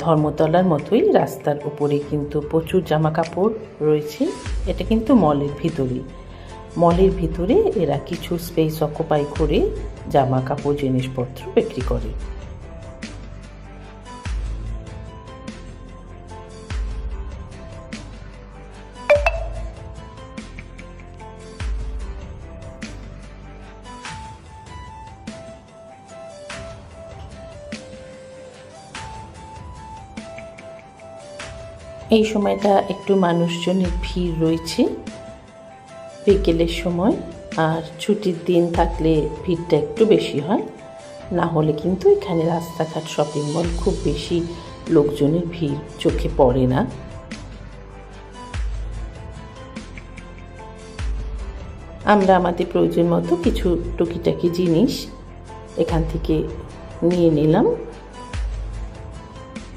ধর্মতলার মতোই রাস্তার উপরে কিন্তু প্রচুর জামা কাপড় রয়েছে। এটা কিন্তু মলের ভিতরেই। মলের ভিতরে এরা কিছু স্পেস অকুপাই করে জামা কাপড় জিনিসপত্র বিক্রি করে। এই সময়টা একটু মানুষজনের ভিড় রয়েছে বিকেলের সময়, আর ছুটির দিন থাকলে ভিড়টা একটু বেশি হয়, না হলে কিন্তু এখানে রাস্তাঘাট শপিং মল খুব বেশি লোকজনের ভিড় চোখে পড়ে না। আমরা আমাদের প্রয়োজন মতো কিছু টুকিটাকি জিনিস এখান থেকে নিয়ে নিলাম।